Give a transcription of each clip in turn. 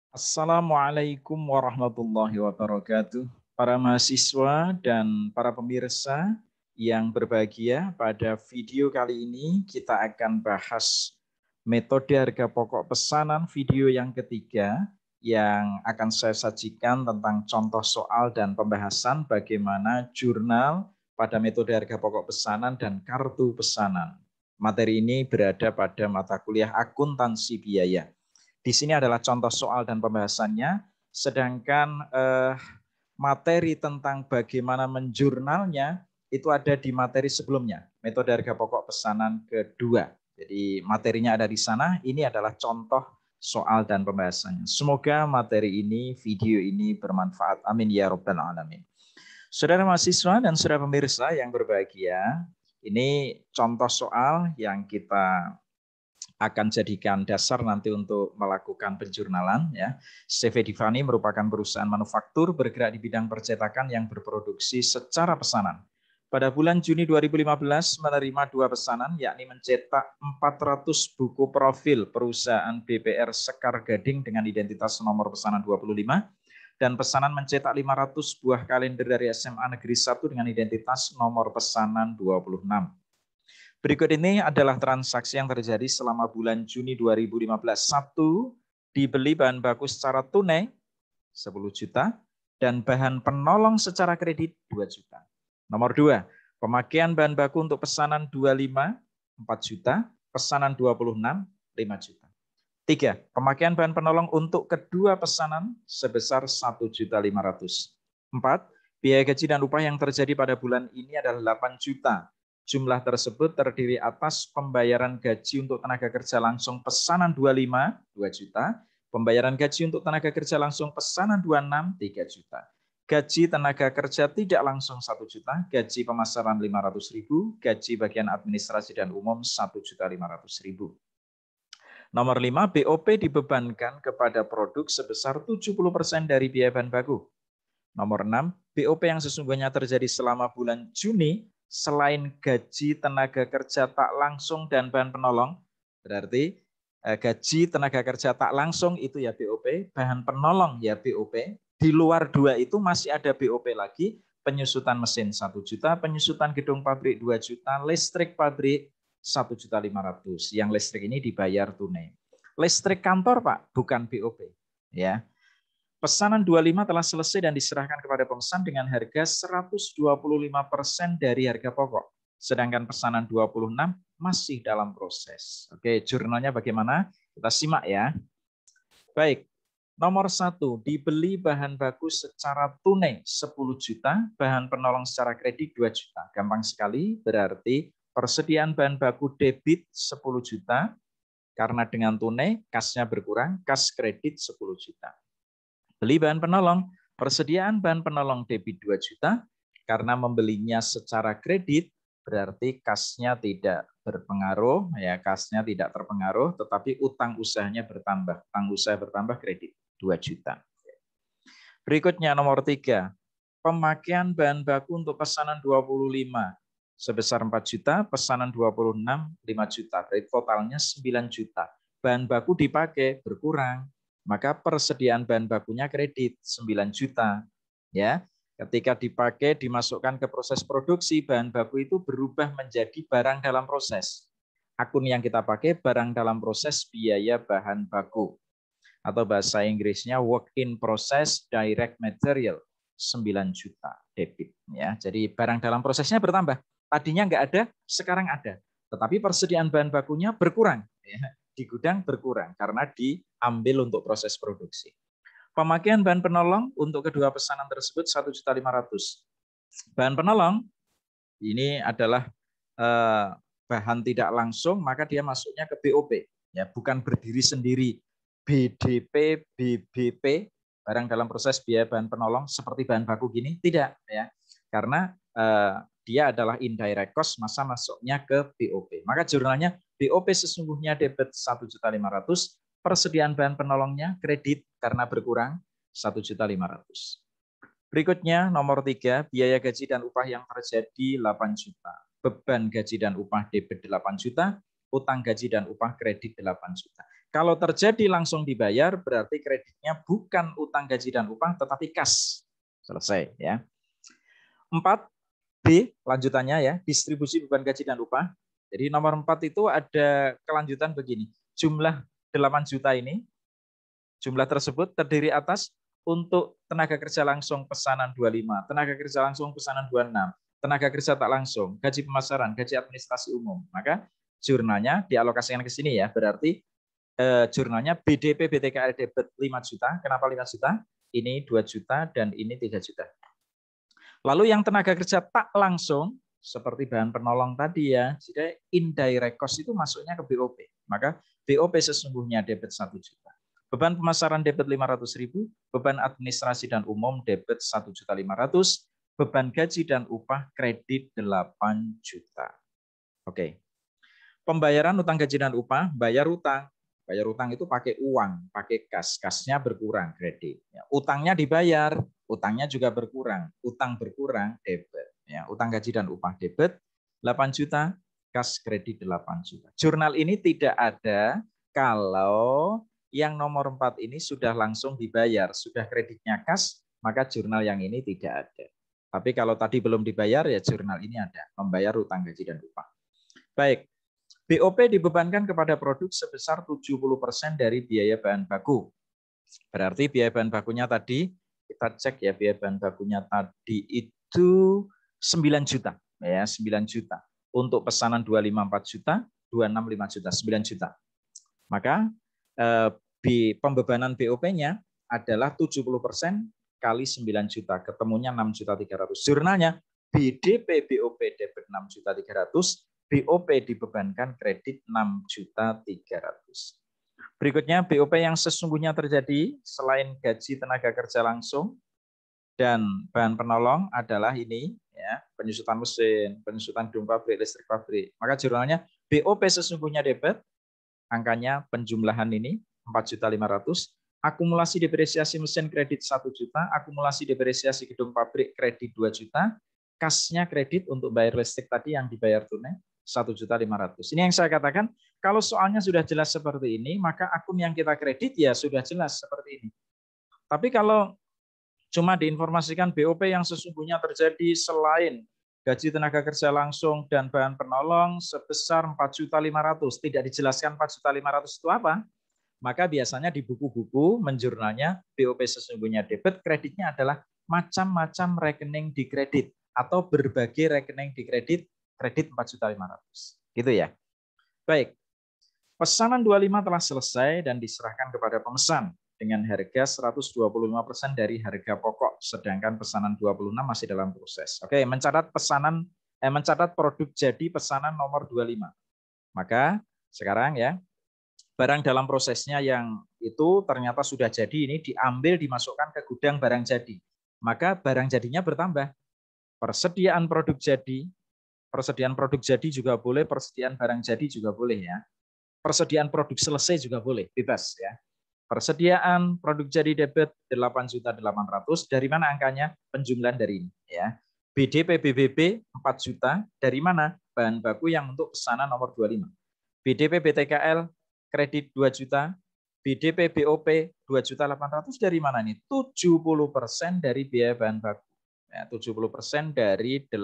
Assalamualaikum warahmatullahi wabarakatuh. Para mahasiswa dan para pemirsa yang berbahagia, pada video kali ini kita akan bahas metode harga pokok pesanan video yang ketiga yang akan saya sajikan tentang contoh soal dan pembahasan bagaimana jurnal pada metode harga pokok pesanan dan kartu pesanan. Materi ini berada pada mata kuliah akuntansi biaya. Di sini adalah contoh soal dan pembahasannya, sedangkan materi tentang bagaimana menjurnalnya itu ada di materi sebelumnya, metode harga pokok pesanan kedua. Jadi materinya ada di sana, ini adalah contoh soal dan pembahasannya. Semoga materi ini, video ini bermanfaat. Amin ya rabbal alamin. Saudara mahasiswa dan saudara pemirsa yang berbahagia, ini contoh soal yang kita akan jadikan dasar nanti untuk melakukan penjurnalan. Ya. CV Divani merupakan perusahaan manufaktur bergerak di bidang percetakan yang berproduksi secara pesanan. Pada bulan Juni 2015 menerima 2 pesanan, yakni mencetak 400 buku profil perusahaan BPR Sekar Gading dengan identitas nomor pesanan 25, dan pesanan mencetak 500 buah kalender dari SMA Negeri 1 dengan identitas nomor pesanan 26. Berikut ini adalah transaksi yang terjadi selama bulan Juni 2015. 1. Dibeli bahan baku secara tunai 10 juta dan bahan penolong secara kredit 2 juta. Nomor 2. Pemakaian bahan baku untuk pesanan 25 4 juta, pesanan 26 5 juta. 3. Pemakaian bahan penolong untuk kedua pesanan sebesar 1.500.000. 4. Biaya gaji dan upah yang terjadi pada bulan ini adalah 8 juta. Jumlah tersebut terdiri atas pembayaran gaji untuk tenaga kerja langsung pesanan 25, 2 juta, pembayaran gaji untuk tenaga kerja langsung pesanan 26, 3 juta. Gaji tenaga kerja tidak langsung 1 juta, gaji pemasaran 500.000, gaji bagian administrasi dan umum 1.500.000. Nomor 5, BOP dibebankan kepada produk sebesar 70% dari biaya bahan baku. Nomor 6, BOP yang sesungguhnya terjadi selama bulan Juni selain gaji tenaga kerja tak langsung dan bahan penolong, berarti gaji tenaga kerja tak langsung itu ya BOP, bahan penolong ya BOP, di luar 2 itu masih ada BOP lagi, penyusutan mesin 1 juta, penyusutan gedung pabrik 2 juta, listrik pabrik 1.500.000. Yang listrik ini dibayar tunai. Listrik kantor Pak, bukan BOP. Ya. Pesanan 25 telah selesai dan diserahkan kepada pemesan dengan harga 125% dari harga pokok. Sedangkan pesanan 26 masih dalam proses. Oke, jurnalnya bagaimana? Kita simak ya. Baik, nomor 1, dibeli bahan baku secara tunai 10 juta, bahan penolong secara kredit 2 juta. Gampang sekali, berarti persediaan bahan baku debit 10 juta, karena dengan tunai kasnya berkurang, kas kredit 10 juta. Beli bahan penolong, persediaan bahan penolong debit 2 juta, karena membelinya secara kredit, berarti kasnya tidak berpengaruh, ya kasnya tidak terpengaruh, tetapi utang usahanya bertambah. Utang usaha bertambah, kredit 2 juta. Berikutnya nomor 3, pemakaian bahan baku untuk pesanan 25 sebesar 4 juta, pesanan 26 5 juta, berarti totalnya 9 juta. Bahan baku dipakai berkurang, maka persediaan bahan bakunya kredit 9 juta. Ya, ketika dipakai dimasukkan ke proses produksi, bahan baku itu berubah menjadi barang dalam proses. Akun yang kita pakai barang dalam proses biaya bahan baku. Atau bahasa Inggrisnya work in process direct material 9 juta debit. Ya, jadi barang dalam prosesnya bertambah. Tadinya nggak ada, sekarang ada. Tetapi persediaan bahan bakunya berkurang. Ya, di gudang berkurang karena diambil untuk proses produksi. Pemakaian bahan penolong untuk kedua pesanan tersebut 1.500.000. Bahan penolong ini adalah bahan tidak langsung, maka dia masuknya ke BOP, ya, bukan berdiri sendiri. BDP, BBP, barang dalam proses biaya bahan penolong seperti bahan baku gini, tidak, ya, karena dia adalah indirect cost, masa masuknya ke BOP. Maka jurnalnya BOP sesungguhnya debit 1.500.000, persediaan bahan penolongnya kredit karena berkurang 1.500.000. Berikutnya nomor 3, biaya gaji dan upah yang terjadi 8 juta. Beban gaji dan upah debit 8 juta, utang gaji dan upah kredit 8 juta. Kalau terjadi langsung dibayar, berarti kreditnya bukan utang gaji dan upah, tetapi kas. Selesai ya. 4B lanjutannya ya, distribusi beban gaji dan upah. Jadi nomor 4 itu ada kelanjutan begini. Jumlah 8 juta ini, jumlah tersebut terdiri atas untuk tenaga kerja langsung pesanan 25, tenaga kerja langsung pesanan 26, tenaga kerja tak langsung, gaji pemasaran, gaji administrasi umum. Maka jurnalnya dialokasikan ke sini ya. Berarti jurnalnya BDP BTKL debit 5 juta. Kenapa 5 juta? Ini 2 juta dan ini 3 juta. Lalu yang tenaga kerja tak langsung, seperti bahan penolong tadi ya, jadi indirect cost itu masuknya ke BOP. Maka BOP sesungguhnya debit 1 juta. Beban pemasaran debit 500.000, beban administrasi dan umum debit 1.500.000, beban gaji dan upah kredit 8 juta. Oke. Pembayaran utang gaji dan upah, bayar utang. Bayar utang itu pakai uang, pakai kas. Kasnya berkurang, kredit. Ya, utangnya dibayar, utangnya juga berkurang. Utang berkurang, debit. Ya, utang gaji dan upah debit 8 juta, kas kredit 8 juta. Jurnal ini tidak ada kalau yang nomor 4 ini sudah langsung dibayar, sudah kreditnya kas, maka jurnal yang ini tidak ada. Tapi kalau tadi belum dibayar, ya jurnal ini ada, membayar utang gaji dan upah. Baik. BOP dibebankan kepada produk sebesar 70% dari biaya bahan baku. Berarti biaya bahan bakunya tadi, kita cek ya, biaya bahan bakunya tadi itu 9 juta. Ya, 9 juta. Untuk pesanan 25 4 juta, 26 5 juta, 9 juta. Maka pembebanan BOP-nya adalah 70% kali 9 juta, ketemunya 6.300.000. Jurnalnya BDP BOP debit 6.300.000, BOP dibebankan kredit 6.300.000. Berikutnya BOP yang sesungguhnya terjadi selain gaji tenaga kerja langsung dan bahan penolong adalah ini ya, penyusutan mesin, penyusutan gedung pabrik, listrik pabrik. Maka jurnalnya BOP sesungguhnya debit, angkanya penjumlahan ini 4.500.000, akumulasi depresiasi mesin kredit 1 juta, akumulasi depresiasi gedung pabrik kredit 2 juta, kasnya kredit untuk bayar listrik tadi yang dibayar tunai 1.500.000. Ini yang saya katakan, kalau soalnya sudah jelas seperti ini, maka akun yang kita kredit ya sudah jelas seperti ini. Tapi kalau cuma diinformasikan BOP yang sesungguhnya terjadi selain gaji tenaga kerja langsung dan bahan penolong sebesar 4.500.000, tidak dijelaskan 4.500.000 itu apa, maka biasanya di buku-buku menjurnalnya BOP sesungguhnya debit, kreditnya adalah macam-macam rekening di kredit atau berbagai rekening di kredit 4.500.000. Gitu ya. Baik. Pesanan 25 telah selesai dan diserahkan kepada pemesan dengan harga 125% dari harga pokok, sedangkan pesanan 26 masih dalam proses. Oke, mencatat produk jadi pesanan nomor 25. Maka sekarang ya, barang dalam prosesnya yang itu ternyata sudah jadi, ini diambil dimasukkan ke gudang barang jadi. Maka barang jadinya bertambah. Persediaan produk jadi juga boleh, persediaan barang jadi juga boleh ya. Persediaan produk selesai juga boleh, bebas ya. Persediaan produk jadi debit 8.800.000. Dari mana angkanya? Penjumlahan dari ini ya. BDP BBB 4 juta. Dari mana? Bahan baku yang untuk pesanan nomor 25. BDP BTKL kredit 2 juta. BDP BOP 2.800.000 dari mana nih? 70% dari biaya bahan baku. Ya, 70% dari 4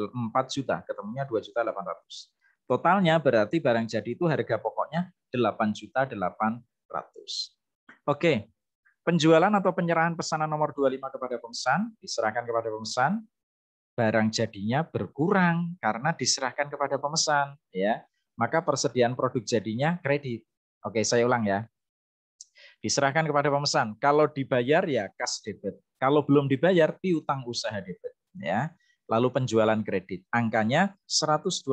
juta, ketemunya 2.800.000. Totalnya berarti barang jadi itu harga pokoknya 8.800.000. Oke, penjualan atau penyerahan pesanan nomor 25 kepada pemesan, diserahkan kepada pemesan, barang jadinya berkurang karena diserahkan kepada pemesan, ya. Maka persediaan produk jadinya kredit. Oke, saya ulang ya. Diserahkan kepada pemesan. Kalau dibayar ya kas debit. Kalau belum dibayar piutang usaha debit, ya. Lalu penjualan kredit. Angkanya 125%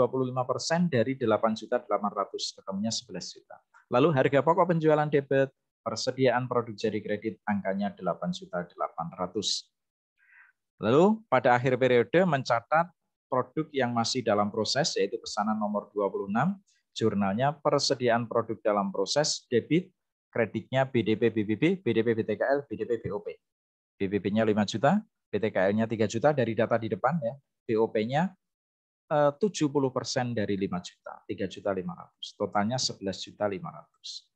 dari 8.800.000, ketemunya 11 juta. Lalu harga pokok penjualan debit, persediaan produk jadi kredit, angkanya 8.800.000. Lalu pada akhir periode mencatat produk yang masih dalam proses, yaitu pesanan nomor 26, jurnalnya persediaan produk dalam proses, debit, kreditnya BDP BBB, BDP BTKL, BDP BOP. BBB-nya 5 juta, BTKL-nya 3 juta dari data di depan ya. BOP-nya 70% dari 5 juta, 3.500.000. Totalnya 11.500.000.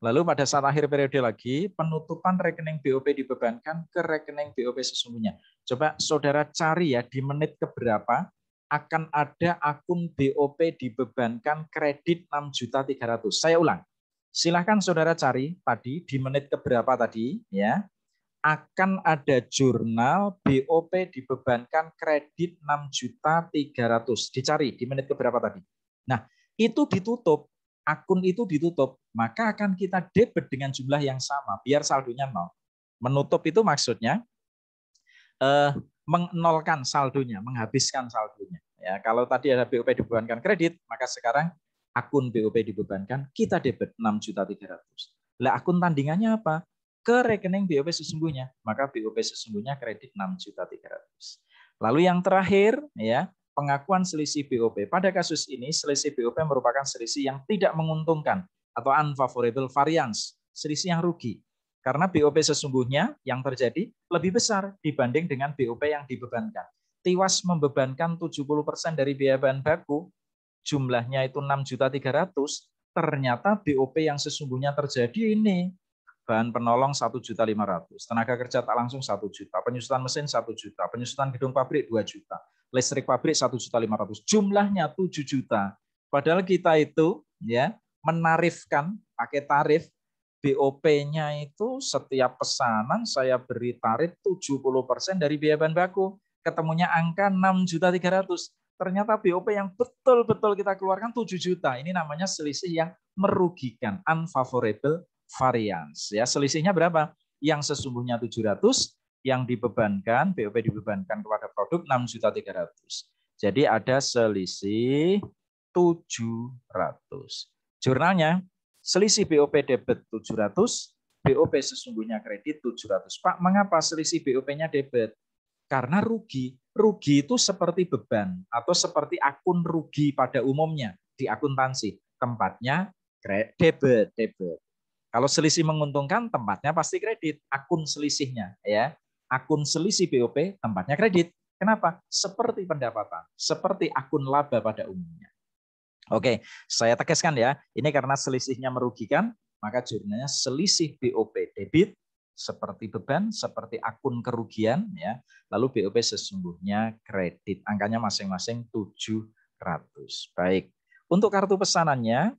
Lalu pada saat akhir periode lagi, penutupan rekening BOP dibebankan ke rekening BOP sesungguhnya. Coba saudara cari ya, di menit keberapa akan ada akun BOP dibebankan kredit 6.300.000. Saya ulang. Silahkan saudara cari tadi di menit keberapa tadi ya, akan ada jurnal BOP dibebankan kredit 6.300.000. Dicari di menit keberapa tadi. Nah, itu ditutup, akun itu ditutup, maka akan kita debit dengan jumlah yang sama biar saldonya 0. Menutup itu maksudnya menolkan saldonya, menghabiskan saldonya. Ya, kalau tadi ada BOP dibebankan kredit, maka sekarang akun BOP dibebankan, kita debit 6.300.000. Lah akun tandingannya apa? Ke rekening BOP sesungguhnya, maka BOP sesungguhnya kredit 6.300.000. Lalu yang terakhir ya, pengakuan selisih BOP. Pada kasus ini selisih BOP merupakan selisih yang tidak menguntungkan atau unfavorable variance, selisih yang rugi. Karena BOP sesungguhnya yang terjadi lebih besar dibanding dengan BOP yang dibebankan. Tiwas membebankan 70% dari biaya bahan baku, jumlahnya itu 6.300.000, ternyata BOP yang sesungguhnya terjadi ini bahan penolong 1.500.000, tenaga kerja tak langsung 1 juta, penyusutan mesin 1 juta, penyusutan gedung pabrik 2 juta, listrik pabrik 1.500.000, jumlahnya 7 juta. Padahal kita itu ya menarifkan pakai tarif BOP-nya itu setiap pesanan saya beri tarif 70% dari biaya bahan baku, ketemunya angka 6.300.000. Ternyata BOP yang betul-betul kita keluarkan 7 juta. Ini namanya selisih yang merugikan, unfavorable variance. Ya, selisihnya berapa? Yang sesungguhnya 700, yang dibebankan, BOP dibebankan kepada produk 6.300.000. Jadi ada selisih 700. Jurnalnya, selisih BOP debit 700, BOP sesungguhnya kredit 700. Pak, mengapa selisih BOP-nya debit? Karena rugi. Rugi itu seperti beban atau seperti akun rugi pada umumnya di akuntansi. Tempatnya debit. Kalau selisih menguntungkan, tempatnya pasti kredit. Akun selisihnya, ya, akun selisih BOP tempatnya kredit. Kenapa? Seperti pendapatan, seperti akun laba pada umumnya. Oke, saya tegaskan ya. Ini karena selisihnya merugikan, maka jurnalnya selisih BOP debit seperti beban, seperti akun kerugian, ya. Lalu BOP sesungguhnya kredit. Angkanya masing-masing 700. Baik. Untuk kartu pesanannya,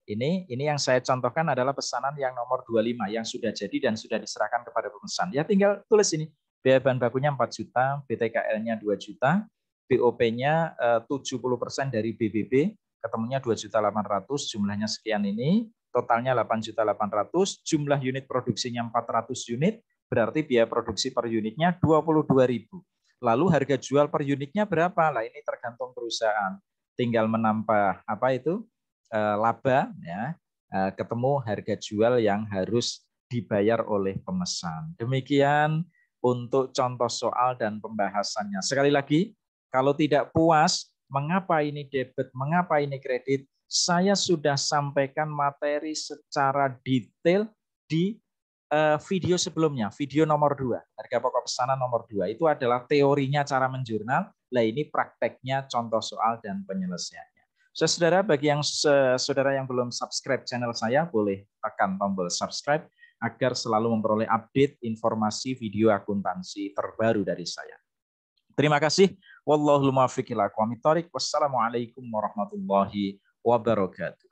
ini yang saya contohkan adalah pesanan yang nomor 25 yang sudah jadi dan sudah diserahkan kepada pemesan. Ya tinggal tulis ini. Biaya bahan bakunya 4 juta, BTKL-nya 2 juta, BOP-nya 70% dari BBB, ketemunya 2.800.000, jumlahnya sekian ini, totalnya 8.800.000, jumlah unit produksinya 400 unit, berarti biaya produksi per unitnya 22.000. Lalu harga jual per unitnya berapa? Lah ini tergantung perusahaan. Tinggal menambah apa itu? Laba ya, ketemu harga jual yang harus dibayar oleh pemesan. Demikian untuk contoh soal dan pembahasannya. Sekali lagi, kalau tidak puas mengapa ini debit, mengapa ini kredit, saya sudah sampaikan materi secara detail di video sebelumnya, video nomor 2, harga pokok pesanan nomor 2. Itu adalah teorinya cara menjurnal, lah ini prakteknya contoh soal dan penyelesaiannya. Saudara, bagi yang saudara yang belum subscribe channel saya, boleh tekan tombol subscribe agar selalu memperoleh update informasi video akuntansi terbaru dari saya. Terima kasih. Wallahul muwaffiq ila aqwamit thoriq. Wassalamualaikum warahmatullahi wabarakatuh.